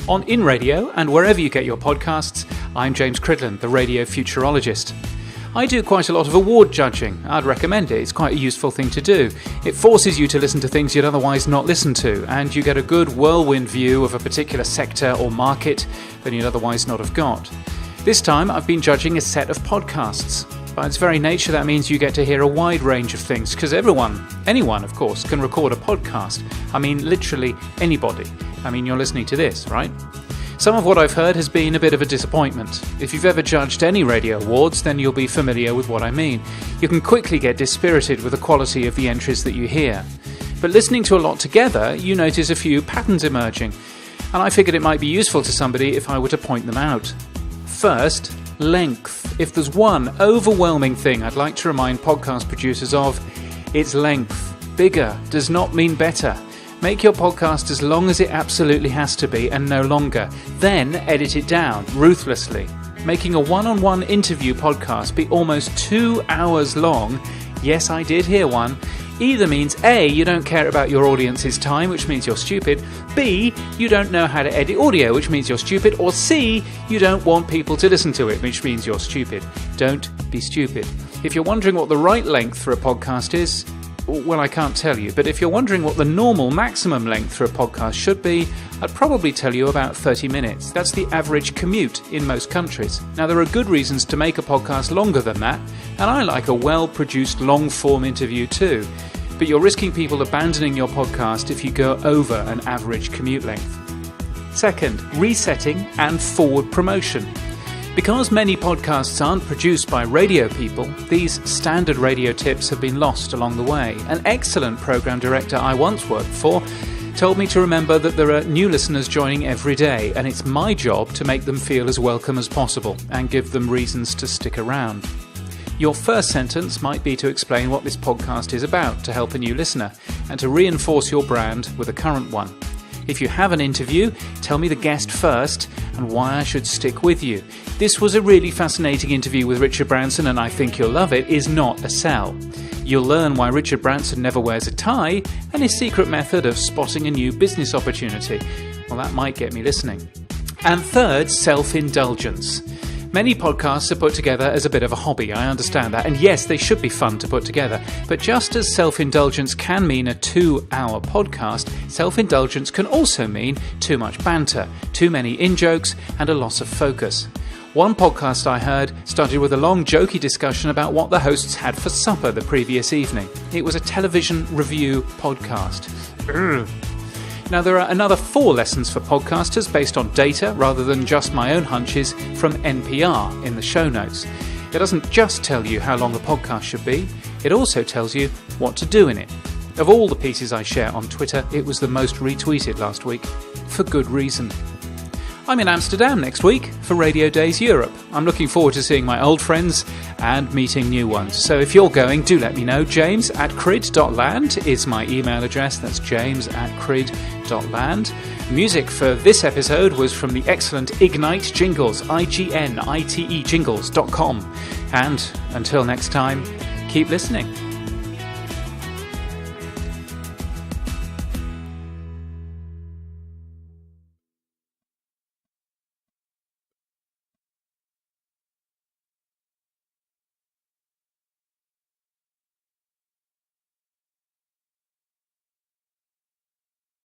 On In Radio and wherever you get your podcasts, I'm James Cridland, the radio futurologist. I do quite a lot of award judging. I'd recommend it. It's quite a useful thing to do. It forces you to listen to things you'd otherwise not listen to, and you get a good whirlwind view of a particular sector or market than you'd otherwise not have got. This time I've been judging a set of podcasts. By its very nature, that means you get to hear a wide range of things, because anyone of course, can record a podcast. I mean, literally anybody. I mean, you're listening to this, right? Some of what I've heard has been a bit of a disappointment. If you've ever judged any radio awards, then you'll be familiar with what I mean. You can quickly get dispirited with the quality of the entries that you hear. But listening to a lot together, you notice a few patterns emerging, and I figured it might be useful to somebody if I were to point them out. First, length. If there's one overwhelming thing I'd like to remind podcast producers of, it's length. Bigger does not mean better. Make your podcast as long as it absolutely has to be and no longer. Then edit it down ruthlessly. Making a one-on-one interview podcast be almost 2 hours long, yes, I did hear one, either means A, you don't care about your audience's time, which means you're stupid, B, you don't know how to edit audio, which means you're stupid, or C, you don't want people to listen to it, which means you're stupid. Don't be stupid. If you're wondering what the right length for a podcast is, well, I can't tell you, but if you're wondering what the normal maximum length for a podcast should be, I'd probably tell you about 30 minutes. That's the average commute in most countries. Now, there are good reasons to make a podcast longer than that, and I like a well-produced long-form interview too. But you're risking people abandoning your podcast if you go over an average commute length. Second, resetting and forward promotion. Because many podcasts aren't produced by radio people, these standard radio tips have been lost along the way. An excellent program director I once worked for told me to remember that there are new listeners joining every day, and it's my job to make them feel as welcome as possible and give them reasons to stick around. Your first sentence might be to explain what this podcast is about to help a new listener and to reinforce your brand with a current one. If you have an interview, tell me the guest first and why I should stick with you. This was a really fascinating interview with Richard Branson, and I think you'll love it, is not a sell. You'll learn why Richard Branson never wears a tie and his secret method of spotting a new business opportunity. Well, that might get me listening. And third, self-indulgence. Many podcasts are put together as a bit of a hobby, I understand that, and yes, they should be fun to put together, but just as self-indulgence can mean a 2-hour podcast, self-indulgence can also mean too much banter, too many in-jokes, and a loss of focus. One podcast I heard started with a long jokey discussion about what the hosts had for supper the previous evening. It was a television review podcast. Now, there are another 4 lessons for podcasters based on data rather than just my own hunches from NPR in the show notes. It doesn't just tell you how long a podcast should be, it also tells you what to do in it. Of all the pieces I share on Twitter, it was the most retweeted last week, for good reason. I'm in Amsterdam next week for Radio Days Europe. I'm looking forward to seeing my old friends and meeting new ones. So if you're going, do let me know. james@crid.land is my email address. That's james@crid.land. Music for this episode was from the excellent Ignite Jingles, IGNITE jingles.com. And until next time, keep listening.